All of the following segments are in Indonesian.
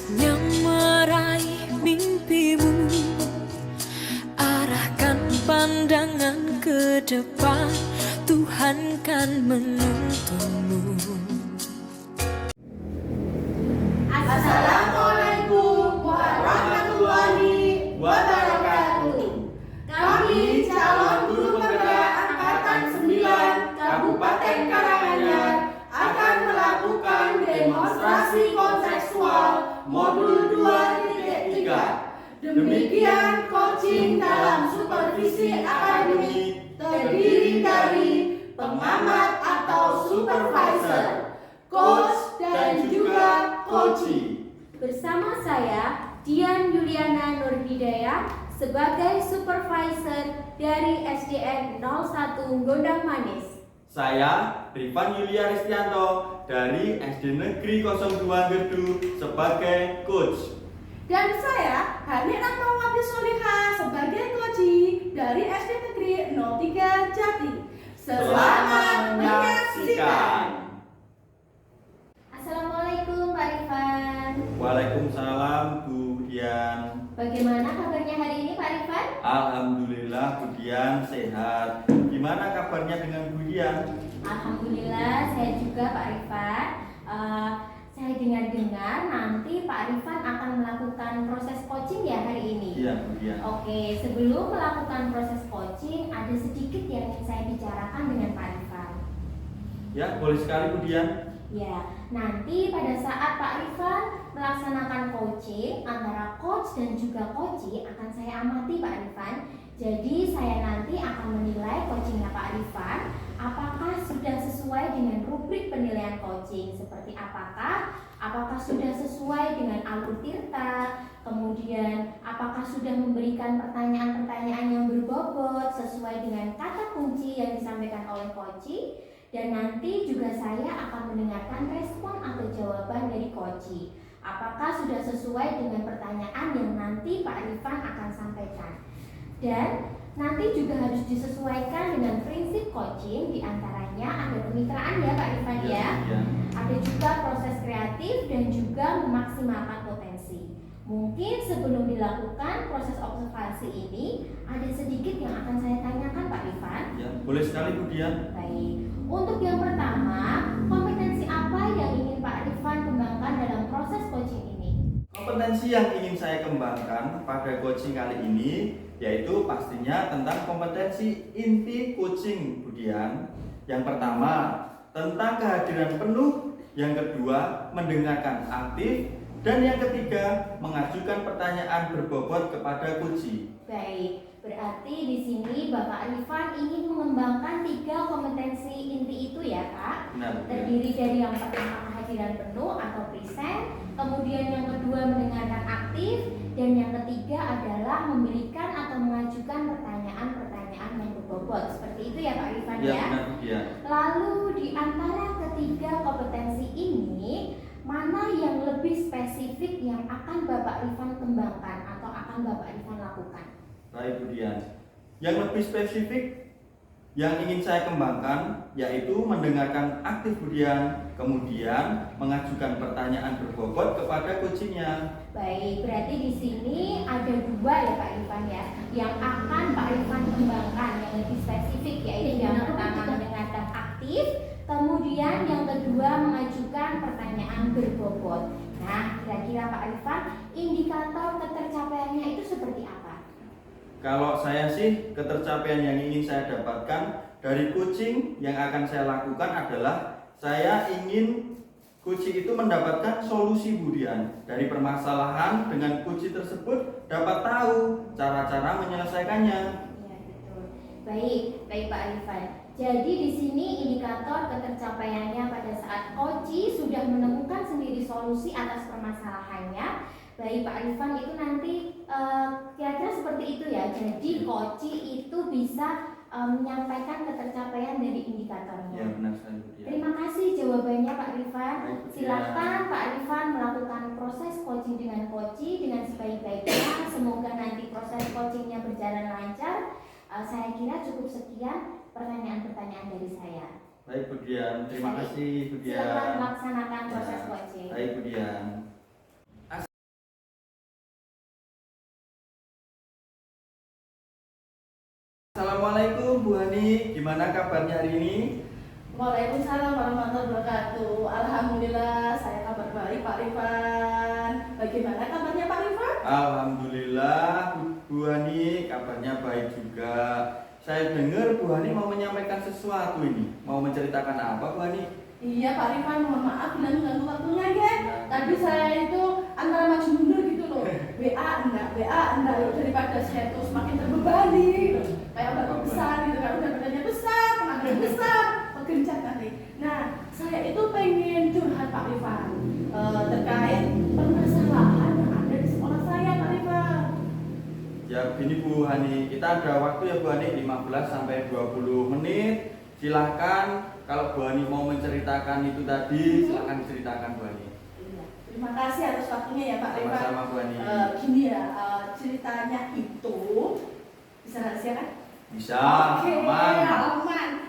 Saatnya meraih mimpimu, arahkan pandangan ke depan, Tuhan kan menuntunmu. Assalamualaikum warahmatullahi wabarakatuh. Kami calon guru penggerak Angkatan 9 Kabupaten Karanganyar akan melakukan demonstrasi kontekstual modul 2.3. Demikian coaching dalam supervisi akademik terdiri dari pengamat atau supervisor, coach dan juga coaching. Bersama saya, Dian Yuliana Nurhidayah, sebagai supervisor dari SDN 01 Gondang Manis. Saya, Rifan Yulia Ristianto dari SD Negeri 02 Gedu sebagai coach. Dan saya, Hani Rahmawati Soleha sebagai coaching dari SD Negeri 03 Jati. Selamat menyaksikan. Assalamualaikum Pak Rifan. Waalaikumsalam Bu Dian. Bagaimana kabarnya hari ini Pak Rifan? Alhamdulillah Bu Dian sehat. Gimana kabarnya dengan Bu Dian? Alhamdulillah saya juga Pak Rifan. Saya dengar-dengar nanti Pak Rifan akan melakukan proses coaching ya hari ini. Iya Bu Dian. Oke, sebelum melakukan proses coaching ada sedikit yang ingin saya bicarakan dengan Pak Rifan. Ya, boleh sekali Bu Dian. Ya, nanti pada saat Pak Rifan melaksanakan coaching antara coach dan juga coachee akan saya amati Pak Rifan. Jadi saya nanti akan menilai coachingnya Pak Rifan apakah sudah sesuai dengan rubrik penilaian coaching seperti apakah sudah sesuai dengan alur tirta, kemudian apakah sudah memberikan pertanyaan-pertanyaan yang berbobot sesuai dengan kata kunci yang disampaikan oleh coachee. Dan nanti juga saya akan mendengarkan respon atau jawaban dari coachee. Apakah sudah sesuai dengan pertanyaan yang nanti Pak Rifan akan sampaikan. Dan nanti juga harus disesuaikan dengan prinsip coaching, diantaranya ada kemitraan ya Pak Rifan ya. Ada juga proses kreatif dan juga memaksimalkan potensi. Mungkin sebelum dilakukan proses observasi ini ada sedikit yang akan saya tanyakan Pak Rifan. Ya, boleh sekali Bu Dian. Baik. Untuk yang pertama, kompetensi apa yang ingin Pak Rifan kembangkan dalam proses coaching ini? Kompetensi yang ingin saya kembangkan pada coaching kali ini yaitu pastinya tentang kompetensi inti coaching Bu Dian. Yang pertama, tentang kehadiran penuh. Yang kedua, mendengarkan aktif. Dan yang ketiga, mengajukan pertanyaan berbobot kepada coachee. Baik, berarti di sini Bapak Rifan ingin mengembangkan 3 kompetensi inti itu ya Kak? Benar. Terdiri dari yang pertama kehadiran penuh atau present, kemudian yang kedua mendengarkan aktif, dan yang ketiga adalah memberikan atau mengajukan pertanyaan-pertanyaan yang berbobot. Seperti itu ya Pak Rifan ya? Benar, ya. Lalu di antara ketiga kompetensi ini, mana yang lebih spesifik yang akan Bapak Rifan kembangkan atau akan Bapak Rifan lakukan? Baik Bu Dian. Yang lebih spesifik yang ingin saya kembangkan yaitu mendengarkan aktif Bu Dian, kemudian mengajukan pertanyaan berbobot kepada coachingnya. Baik, berarti di sini ada 2 ya Pak Rifan ya, yang akan Pak Rifan kembangkan yang lebih spesifik, yaitu yang pertama mendengarkan aktif, kemudian yang kedua mengajukan pertanyaan berbobot. Nah, kira-kira Pak Rifan, indikator ketercapaiannya itu seperti apa? Kalau saya sih, ketercapaian yang ingin saya dapatkan dari coaching yang akan saya lakukan adalah saya ingin coaching itu mendapatkan solusi Bu Dian dari permasalahan. Dengan coaching tersebut dapat tahu cara-cara menyelesaikannya. Iya, betul. Baik Pak Rifan. Jadi di sini indikator ketercapaiannya pada saat coachee sudah menemukan sendiri solusi atas permasalahannya. Baik Pak Rifan, itu nanti kira-kira seperti itu ya. Jadi coachee itu bisa menyampaikan ketercapaian dari indikatornya. Ya, benar sekali Bu Dian. Terima kasih jawabannya Pak Rifan. Baik, Bu Dian. Silakan Pak Rifan melakukan proses coaching dengan coachee dengan sebaik-baiknya. Semoga nanti proses coachingnya berjalan lancar. Saya kira cukup sekian pertanyaan-pertanyaan dari saya. Baik Bu Dian, terima kasih Bu Dian. Silakan melaksanakan proses coaching. Baik Bu Dian. Hani, gimana kabarnya hari ini? Waalaikumsalam warahmatullahi wabarakatuh. Alhamdulillah, saya kabar baik Pak Rifan. Bagaimana kabarnya Pak Rifan? Alhamdulillah, Bu Hani, kabarnya baik juga. Saya dengar Bu Hani mau menyampaikan sesuatu ini. Mau menceritakan apa, Bu Hani? Iya Pak Rifan, mohon maaf bila mengganggu waktunya ya. Tadi saya itu antara maju mundur gitu loh. WA enggak daripada saya tuh semakin terbebani gitu. Kayak batu besar gitu kan, udah badannya besar, tenaganya besar, kegencet nanti. Nah, saya itu pengen curhat Pak Rifan terkait permasalahan yang ada di sekolah saya Pak Rifan. Ya begini Bu Hani, kita ada waktu ya Bu Hani 15 sampai 20 menit. Silahkan kalau Bu Hani mau menceritakan itu tadi, silahkan ceritakan Bu Hani. Iya, terima kasih atas waktunya ya Pak Rifan. Sama-sama Bu Hani. Gini ya, ceritanya itu bisa rahasia kan? Bisa, Oke, aman.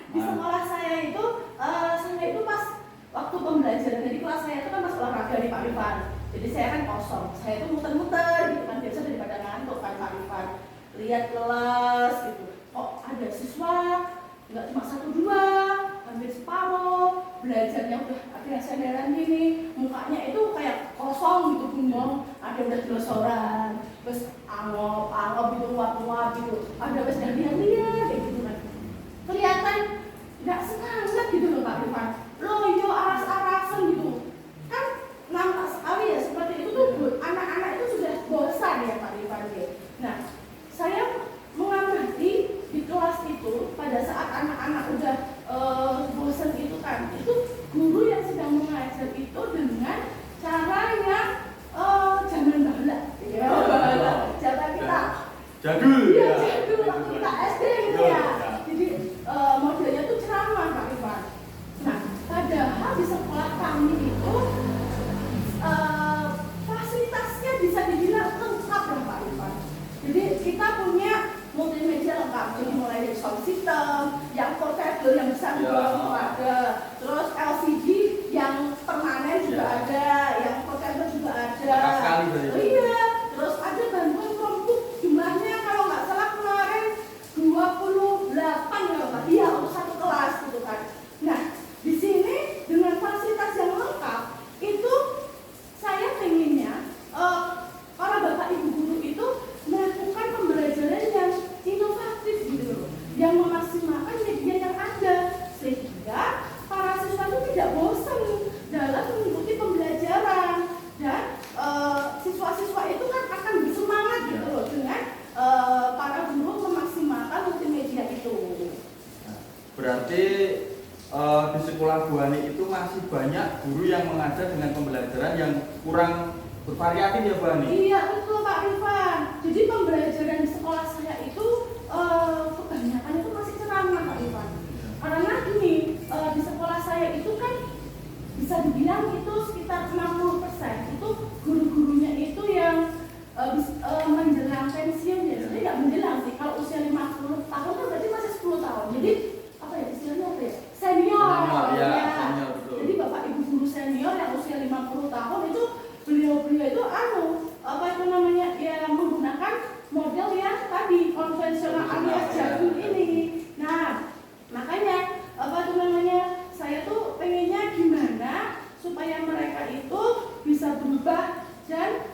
Di Aman. sekolah saya itu pas waktu pembelajaran, jadi kelas saya itu kan pas olahraga di Pak Rifan. Jadi saya kan kosong, saya itu muter-muter gitu kan, biasa daripada ngantuk kan Pak Rifan. Lihat kelas gitu, kok ada siswa nggak cuma 1-2, hampir separuh, belajarnya udah akhirnya sadaran gini, mukanya itu kayak kosong gitu, bengong, ada udah jelosoran, terus angop gitu, nguap gitu, ada wes dan lihat kayak gitu kan, kelihatan nggak semangat gitu loh Pak Rifan, loyo aras-arasan gitu, kan nampak sekali ya seperti itu tuh anak-anak itu sudah bosan ya Pak Rifan ya. Nah, saya mengamati di kelas itu pada saat anak-anak udah bosan itu kan, itu guru yang sedang mengajar itu dengan cara yang zaman bahala, ya cara kita Jadul ya ya. jadul waktu kita SD gitu ya. Jadi modelnya tuh ceramah Pak Ivan. Nah, padahal di sekolah kami itu fasilitasnya bisa dibilang lengkap ya Pak Ivan. Jadi kita punya multimedia lengkap, jadi mulai dari sound system, yang portable yang bisa dibawa juga ada, terus LCD yang permanen juga ada, yang portable juga ada. Lengkap sekali berarti. Oh iya, terus ada bantuan Chromebook, jumlahnya kalau nggak salah kemarin 28 ya Pak, iya untuk satu kelas gitu kan. Nah, di sini dengan fasilitas yang lengkap, itu saya pengennya para bapak ibu guru itu melakukan pembelajaran yang inovatif gitu loh, yang memaksimalkan media yang ada sehingga para siswa itu tidak bosan dalam mengikuti pembelajaran dan siswa-siswa itu kan akan bersemangat gitu loh dengan para guru memaksimalkan multimedia itu. Nah, berarti di sekolah Bu Hani itu masih banyak guru yang mengajar dengan pembelajaran yang kurang bervariatif ya Bu Hani? Iya betul Pak Rifan. Jadi pembelajaran di sekolah saya itu kebanyakan itu masih ceramah Pak Rifan. Karena gini, di sekolah saya itu kan bisa dibilang itu sekitar 60% itu guru-gurunya itu yang menjelang pensiun ya. Jadi nggak menjelang sih. Kalau usia 50 tahun kan berarti masih 10 tahun. Jadi apa ya istilahnya apa ya? Senior. Ya, Ya. senior betul. Jadi bapak ibu guru senior yang usia 50 tahun itu beliau-beliau itu ya menggunakan model yang tadi konvensional alias jadul ini. Nah, makanya saya tuh pengennya gimana supaya mereka itu bisa berubah dan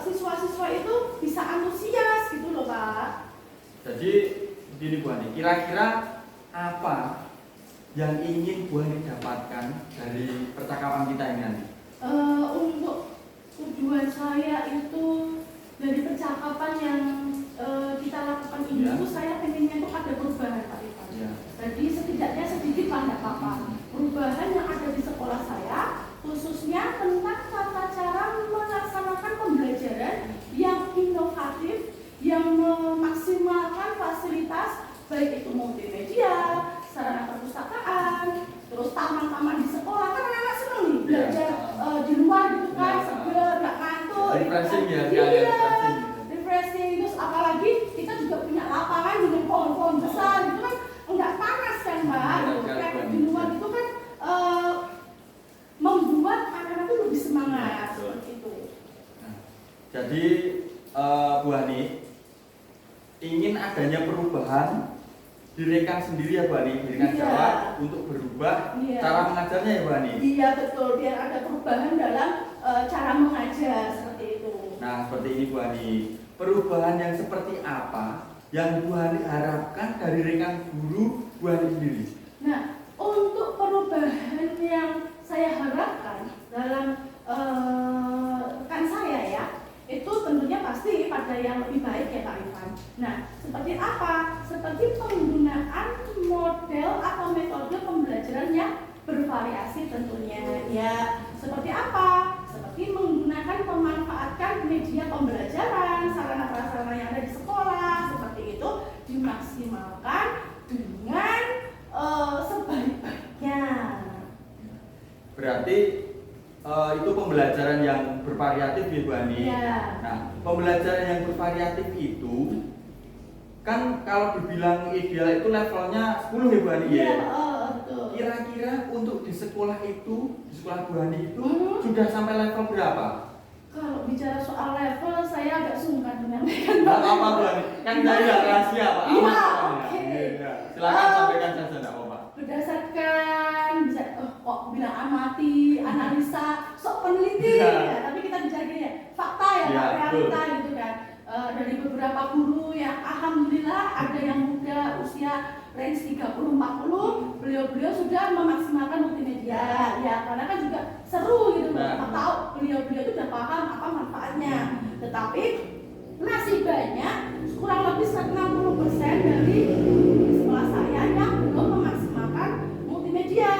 siswa-siswa itu bisa antusias gitu loh Pak. Jadi begini Bu Hani, kira-kira apa yang ingin Bu Hani dapatkan dari percakapan kita ini nanti? Untuk tujuan saya itu dari percakapan yang kita lakukan ini Ya. itu saya pengennya itu ada perubahan Pak Rifan. Ya. Jadi setidaknya sedikit lah nggak apa-apa. Perubahan yang ada di sekolah saya khususnya tentang tata cara melaksanakan pembelajaran yang inovatif, yang memaksimalkan fasilitas baik itu multimedia, sarana perpustakaan, terus taman-taman di sekolah kan anak-anak seneng nih belajar di luar gitu kan, Ya. seger, nggak ngantuk. Refreshing ya, Iya, refreshing. refreshing. Terus apalagi kita juga punya lapangan dengan pohon-pohon besar gitu kan, nggak panas kan Mbak. Kayak di luar itu kan membuat anak-anak itu lebih semangat seperti itu. Nah, jadi Bu Hani ingin adanya perubahan direkam sendiri ya Bu Ani, direkam Iya. Jawa untuk berubah Iya. cara mengajarnya ya Bu Ani. Iya betul, biar ada perubahan dalam cara mengajar seperti itu. Nah seperti ini Bu Ani, perubahan yang seperti apa yang Bu Ani harapkan dari rekan guru Bu Ani sendiri? Nah, untuk perubahan yang saya harapkan dalam rekan saya ya, itu tentunya pasti pada yang lebih baik ya Pak Irfan. Nah, seperti apa? Seperti penggunaan model atau metode pembelajaran yang bervariasi tentunya. Ya, seperti apa? Seperti memanfaatkan media pembelajaran, sarana-prasarana yang ada di sekolah, seperti itu dimaksimalkan dengan sebaik-baiknya. Berarti itu pembelajaran yang bervariatif ya Bu Ani. Iya. Nah, pembelajaran yang bervariatif itu kan kalau dibilang ideal itu levelnya 10 ya Bu Ani ya. Iya, betul. Kira-kira untuk di sekolah itu, di sekolah Bu Ani itu Hmm. sudah sampai level berapa? Kalau bicara soal level, saya agak sungkan menyampaikan. Enggak apa Bu Ani, kan dari rahasia Pak. Iya, Aman. oke. Iya. Silakan sampaikan saja enggak apa-apa. Berdasarkan bisa kok bilang amati, analisa, sok peneliti Iya. ya, tapi kita bicara gini ya, fakta ya, Iya, realita gitu kan. Dari beberapa guru yang alhamdulillah ada yang muda usia range 30-40, beliau sudah memaksimalkan multimedia ya, karena kan juga seru gitu, Nah. kita tahu beliau itu udah paham apa manfaatnya. Tetapi masih banyak kurang lebih 60% dari sekolah saya yang belum memaksimalkan multimedia.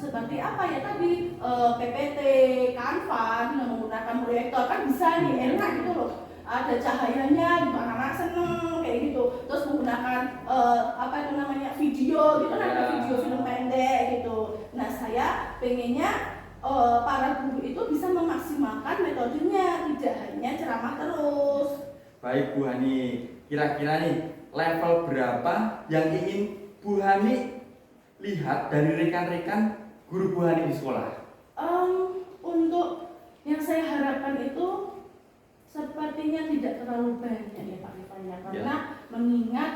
Seperti apa ya tadi, PPT, Canva dengan menggunakan proyektor kan bisa nih, enak gitu loh. Ada cahayanya, dimana anak seneng kayak gitu. Terus menggunakan apa itu namanya video gitu, kan ada video film pendek gitu. Nah saya pengennya para guru itu bisa memaksimalkan metodenya, tidak hanya ceramah terus. Baik Bu Hani, kira-kira nih level berapa yang ingin Bu Hani lihat dari rekan-rekan guru Bu Hani di sekolah? Untuk yang saya harapkan itu sepertinya tidak terlalu banyak ya Pak Rifan ya, karena mengingat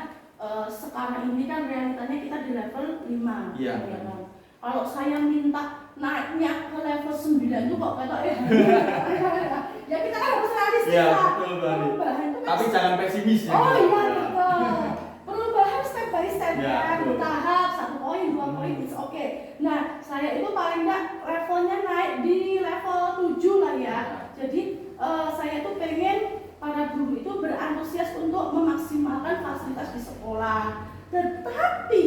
sekarang ini kan realitanya kita di level 5 Iya. ya kan. Kalau saya minta naiknya ke level 9 itu kok kata ya kita kan harus realistis Iya, lah. betul, Bu Hani. Perubahan itu kan Tapi jangan pesimis ya. oh iya betul. Perubahan step by step Ya, kan, betul. bertahap 1 poin, 2 poin, it's okay. Nah, saya itu paling enggak levelnya naik di level 7 lah ya. Jadi saya tuh pengen para guru itu berantusias untuk memaksimalkan fasilitas di sekolah. Tetapi,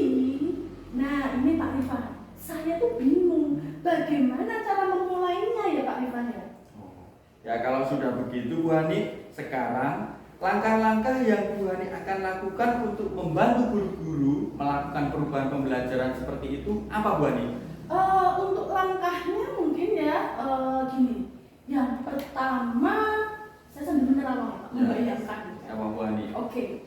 nah ini Pak Rifan, saya tuh bingung bagaimana cara memulainya ya Pak Rifan ya. Ya kalau sudah begitu Bu Hani, sekarang langkah-langkah yang Bu Hani akan lakukan untuk membantu guru-guru melakukan perubahan pembelajaran seperti itu apa Bu Hani? Untuk langkahnya mungkin ya gini. Yang pertama, saya sambil menerangkan Pak, membayangkan. Apa Bu Hani? Oke.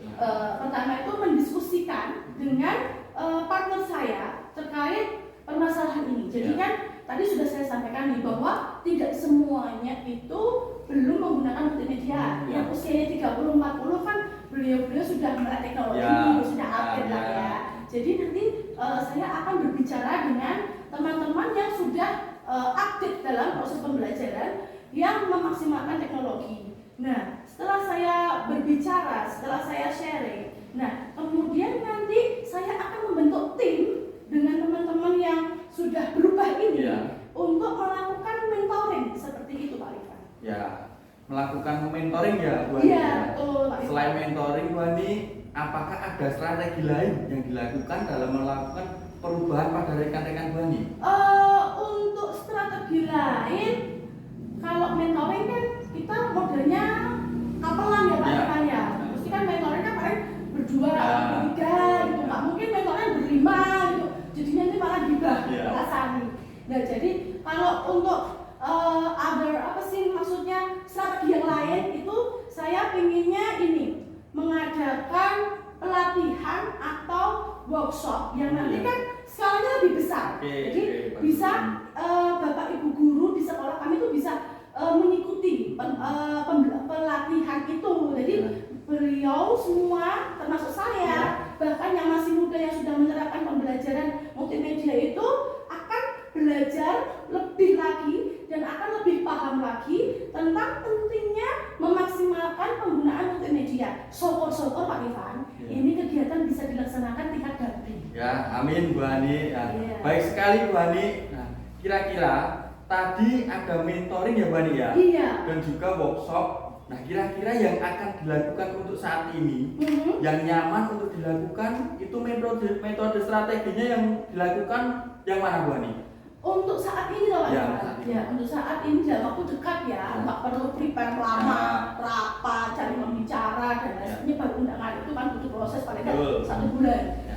Pertama itu mendiskusikan dengan partner saya terkait permasalahan ini. Jadi kan tadi sudah saya sampaikan nih bahwa tidak semuanya itu belum menggunakan multimedia. Yang usianya 30-40 kan beliau sudah melek teknologi, sudah update lah ya. Jadi nanti saya akan berbicara dengan teman-teman yang sudah aktif dalam proses pembelajaran yang memaksimalkan teknologi. Nah, setelah saya berbicara, setelah saya sharing, nah kemudian nanti saya akan membentuk tim dengan teman-teman yang sudah berubah ini untuk melakukan mentoring seperti itu Pak Rifan. Ya, melakukan mentoring ya Bu Hani. Iya, betul Pak Rifan. Selain mentoring Bu Hani, apakah ada strategi lain yang dilakukan dalam melakukan perubahan pada rekan-rekan Bu Hani? Untuk strategi lain, kalau mentoring kan kita modelnya kapelan ya Pak Rifan ya. Terus kan mentoring kan paling berdua, bertiga gitu Pak. Mungkin mentoring berlima gitu. Jadi nanti malah gibah rasanya. Nah jadi kalau untuk other apa sih maksudnya strategi yang lain itu saya pinginnya ini mengadakan pelatihan atau workshop yang nanti kan skalanya lebih besar. Jadi bisa Bapak Ibu guru di sekolah kami itu bisa mengikuti pelatihan itu. Jadi beliau semua termasuk saya bahkan yang masih muda yang tentang pentingnya memaksimalkan penggunaan multimedia. Syukur-syukur Pak Ivan, Ya. ini kegiatan bisa dilaksanakan tingkat daring. Ya, amin Bu Hani. Ya. Iya. Baik sekali Bu Hani. Nah, kira-kira tadi ada mentoring ya Bu Hani ya? Iya. Dan juga workshop. Nah, kira-kira yang akan dilakukan untuk saat ini, Mhm. yang nyaman untuk dilakukan itu metode strateginya yang dilakukan yang mana Bu Hani? Untuk saat ini loh Pak Ya, Ivan. saat ini. Ya, untuk saat ini dalam waktu dekat ya, Ya. nggak perlu prepare lama, Ya. rapat, cari pembicara dan lain Ya. sebagainya. Baru undangan itu kan butuh proses paling nggak Betul. 1 bulan. Ya.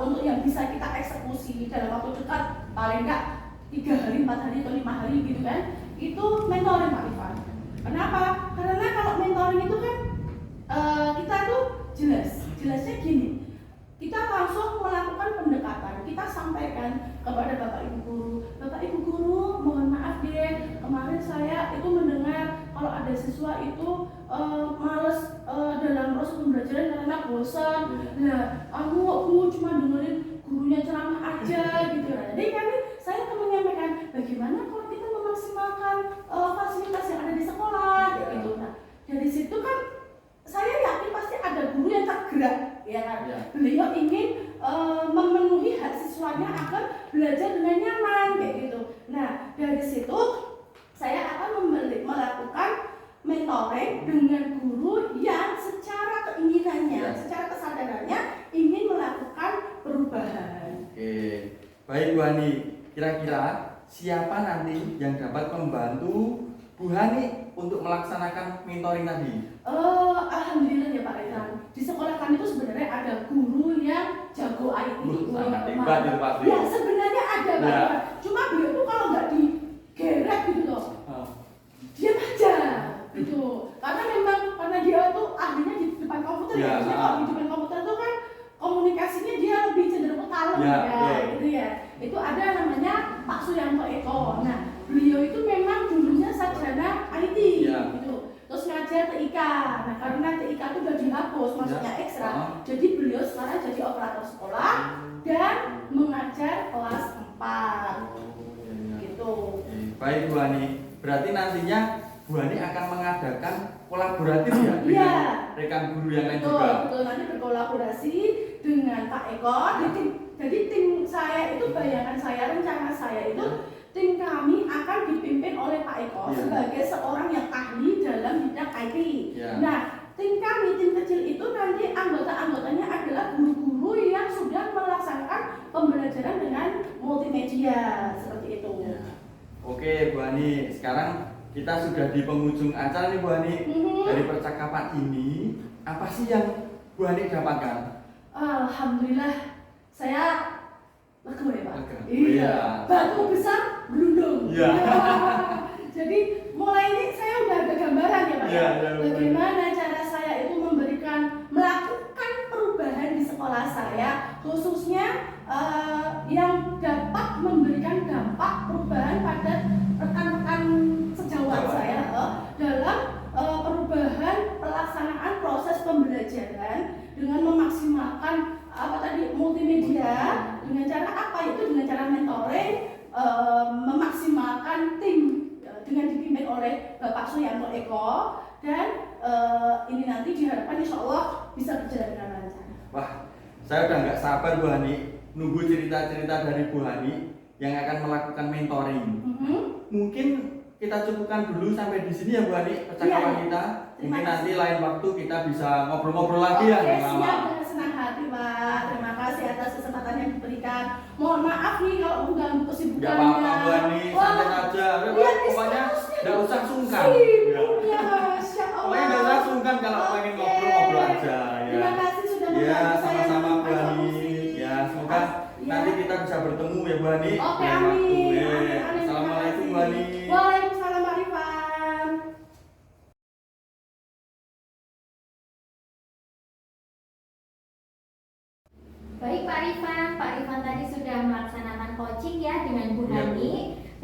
Untuk yang bisa kita eksekusi dalam waktu dekat paling nggak 3 hari, 4 hari atau 5 hari gitu kan, itu mentoring Pak Ivan. Kenapa? Karena kalau mentoring itu kan kita tuh jelasnya gini. Kita langsung melakukan pendekatan, kita sampaikan kepada Bapak Ibu Guru, mohon maaf deh, kemarin saya itu mendengar kalau ada siswa itu males dalam proses pembelajaran karena bosan. Nah, aku cuma dengerin gurunya ceramah aja gitu. Nah, jadi saya akan menyampaikan bagaimana kalau kita memaksimalkan fasilitas yang ada di sekolah gitu. Nah, dari situ kan saya yakin pasti ada guru yang tergerak, ya kan? Ya. Beliau ingin memenuhi hak siswanya agar belajar dengan nyaman, kayak gitu. Nah, dari situ saya akan melakukan mentoring dengan guru yang secara keinginannya, Ya. secara kesadarannya ingin melakukan perubahan. Oke. Baik Bu Hani, kira-kira siapa nanti yang dapat membantu Bu Hani untuk melaksanakan mentoring tadi? Alhamdulillah ya Pak Rekan. Di sekolah kami itu sebenarnya ada guru yang jago IT. Sangat hebat itu Pak. Ya sebenarnya ada Pak Ya. Rekan. Cuma beliau tuh kalau nggak digeret gitu loh, Oh. diam aja gitu. Karena dia tuh ahlinya di depan komputer Ya. ya. Jadi kalau di depan komputer tuh kan komunikasinya dia lebih cenderung kalem Ya, ya, betul. gitu ya. Itu ada namanya Pak Suyanto Eko. Nah, beliau itu memang dulunya sarjana IT Ya. gitu. Terus ngajar TIK. Nah, karena TIK itu udah dihapus, maksudnya Ya. ekstra. Oh. Jadi beliau sekarang jadi operator sekolah dan mengajar kelas 4 Oh, iya. gitu. Oke. Baik Bu Hani, berarti nantinya Bu Hani akan mengadakan kolaboratif ya dengan Iya. rekan guru yang lain Betul, juga. betul. Nanti berkolaborasi dengan Pak Eko. Jadi tim saya itu, bayangan saya, rencana saya itu tim kami akan dipimpin oleh Pak Eko Ya. sebagai seorang yang ahli dalam bidang IT. Ya. Nah, tim kami, tim kecil itu nanti anggota-anggotanya adalah guru-guru yang sudah melaksanakan pembelajaran dengan multimedia seperti itu. Ya. Oke Bu Hani, sekarang kita sudah di penghujung acara nih Bu Hani. Mhm. Dari percakapan ini, apa sih yang Bu Hani dapatkan? Alhamdulillah, saya lega ya Pak. Lega. Iya. Iya. Batu besar berundung. Iya. Jadi mulai ini saya udah ada gambaran ya Pak. Iya, ya. iya, Bagaimana cara saya itu melakukan perubahan di sekolah saya, khususnya yang dapat memberikan dampak perubahan pada rekan-rekan sejawat saya dalam perubahan pelaksanaan proses pembelajaran dengan memaksimalkan multimedia dengan cara apa, itu dengan cara mentoring, memaksimalkan tim dengan dipimpin oleh Bapak Suyanto Eko, dan ini nanti diharapkan insya Allah bisa berjalan dengan lancar. Wah, saya udah nggak sabar Bu Hani nunggu cerita-cerita dari Bu Hani yang akan melakukan mentoring. Mhm. Mungkin kita cukupkan dulu sampai di sini ya Bu Hani percakapan Iya. kita. Terima Mungkin kasih. nanti lain waktu kita bisa ngobrol-ngobrol lagi ya. Oke, Mama. siap, dengan senang hati Pak. Terima kasih atas kesempatan yang diberikan. Mohon maaf nih kalau mengganggu kesibukannya. Gak apa-apa Bu Hani, santai Wah, aja. lihat Pokoknya statusnya. nggak usah sungkan. Sibuknya, Masya Allah. Pokoknya nggak usah sungkan kalau pengen Oke. ngobrol-ngobrol aja. Terima kasih sudah Ya, membantu saya sama-sama Bu melakukan Hani. solusi. Ya, semoga Ya. nanti kita bisa bertemu ya Bu Hani. Oke, Lain amin. waktu. Amin, amin. Assalamualaikum Bu Terima Hani. kasih. Waalaikumsalam Pak Rifan. Baik Pak Rifan tadi sudah melaksanakan coaching ya dengan Bu Iya, Bu. Hani.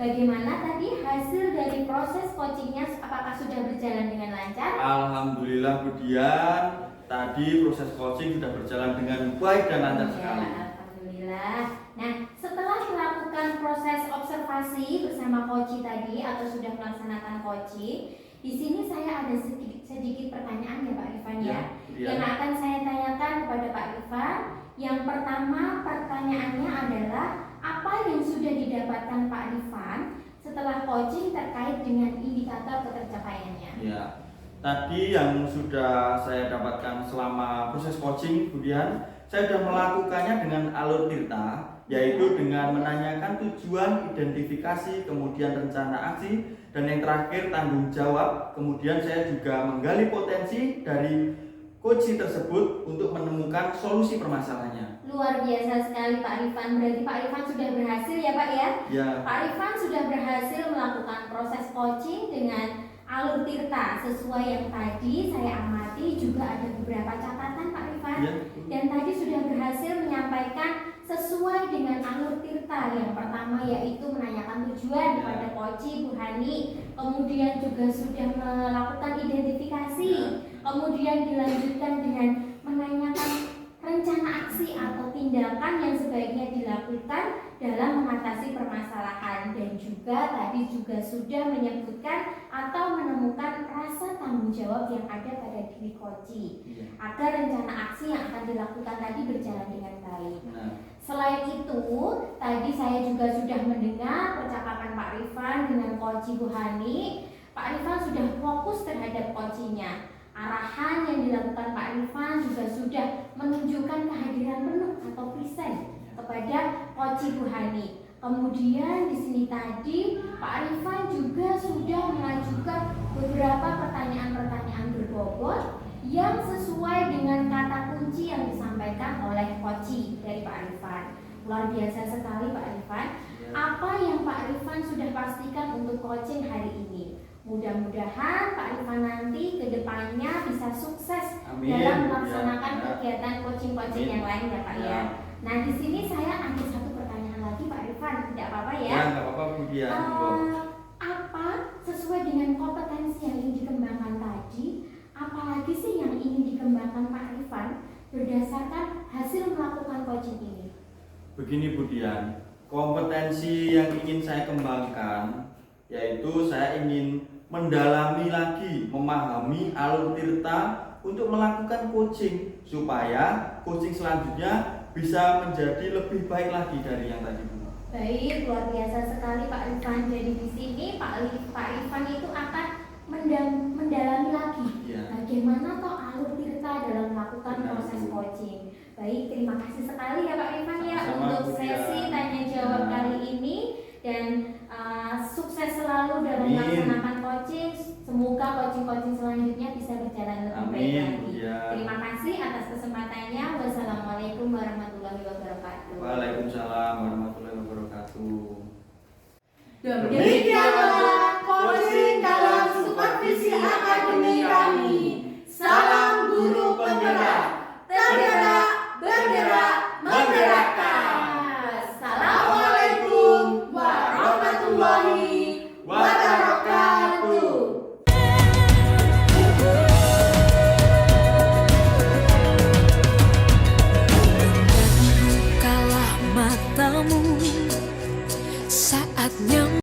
Bagaimana tadi hasil dari proses coachingnya, apakah sudah berjalan dengan lancar? Alhamdulillah Bu Dian, tadi proses coaching sudah berjalan dengan baik dan lancar Ya, sekali. alhamdulillah. Nah, setelah melakukan proses observasi bersama coach tadi atau sudah melaksanakan coaching, Di sini saya ada sedikit pertanyaan ya Pak Rifan ya, Budian. yang akan saya tanyakan kepada Pak Rifan. Yang pertama pertanyaannya adalah apa yang sudah didapatkan Pak Rifan setelah coaching terkait dengan indikator ketercapaiannya? Ya, tadi yang sudah saya dapatkan selama proses coaching, kemudian saya sudah melakukannya dengan alur tirta, yaitu dengan menanyakan tujuan, identifikasi, kemudian rencana aksi, dan yang terakhir tanggung jawab. Kemudian saya juga menggali potensi dari coaching tersebut untuk menemukan solusi permasalahannya. Luar biasa sekali Pak Rifan, berarti Pak Rifan sudah berhasil ya Pak ya? Ya, Pak Rifan sudah berhasil melakukan proses coaching dengan alur tirta sesuai yang tadi saya amati, juga ada beberapa catatan Pak Rifan. ya. Dan tadi sudah berhasil menyampaikan sesuai dengan alur tirta. Yang pertama yaitu menanyakan tujuan kepada Koci Bu Hani, kemudian juga sudah melakukan identifikasi, kemudian dilanjutkan dengan menanyakan rencana aksi atau tindakan yang sebaiknya dilakukan dalam mengatasi permasalahan, dan juga tadi juga sudah menyebutkan atau menemukan rasa tanggung jawab yang ada pada diri Koci agar rencana aksi yang akan dilakukan tadi berjalan dengan baik. Selain itu, tadi saya juga sudah mendengar percakapan Pak Rifan dengan Koci Bu Hani. Pak Rifan sudah fokus terhadap coachingnya. Arahan yang dilakukan Pak Rifan juga sudah menunjukkan kehadiran penuh atau present kepada Koci Bu Hani. Kemudian di sini tadi Pak Rifan juga sudah mengajukan beberapa pertanyaan-pertanyaan berbobot yang sesuai dengan kata kunci yang disampaikan oleh Koci dari Pak Rifan. Luar biasa sekali Pak Rifan. Apa yang Pak Rifan sudah pastikan untuk coaching hari ini? Mudah-mudahan Pak Rifan nanti ke depannya bisa sukses dalam melaksanakan kegiatan coaching-coaching yang lain ya Pak ya. Nah di sini saya ada satu pertanyaan lagi Pak Rifan, tidak apa-apa ya? Ya, nggak apa-apa Bu Dian. Apa sesuai dengan kompetensi yang ingin dikembangkan tadi, apalagi sih yang ingin dikembangkan Pak Rifan berdasarkan hasil melakukan coaching ini? Begini Bu Dian, kompetensi yang ingin saya kembangkan yaitu saya ingin mendalami lagi, memahami alur tirta untuk melakukan coaching supaya coaching selanjutnya bisa menjadi lebih baik lagi dari yang tadi. Baik, luar biasa sekali Pak Rifan. Jadi di sini Pak Rifan itu akan mendalami lagi bagaimana toh alur tirta dalam melakukan proses coaching. Baik, terima kasih sekali ya Pak Rifan ya untuk sesi tanya jawab kali ini, dan sukses selalu dalam melaksanakan coaching. Semoga coaching-coaching selanjutnya bisa berjalan lebih baik lagi. Terima kasih atas kesempatannya. Wassalamualaikum warahmatullahi wabarakatuh. Waalaikumsalam warahmatullahi wabarakatuh. Demikianlah coaching dalam supervisi akademi kami. Salam guru penggerak. Tergerak, bergerak, menggerakkan. Assalamualaikum warahmatullahi wabarakatuh. Bukalah matamu, saatnya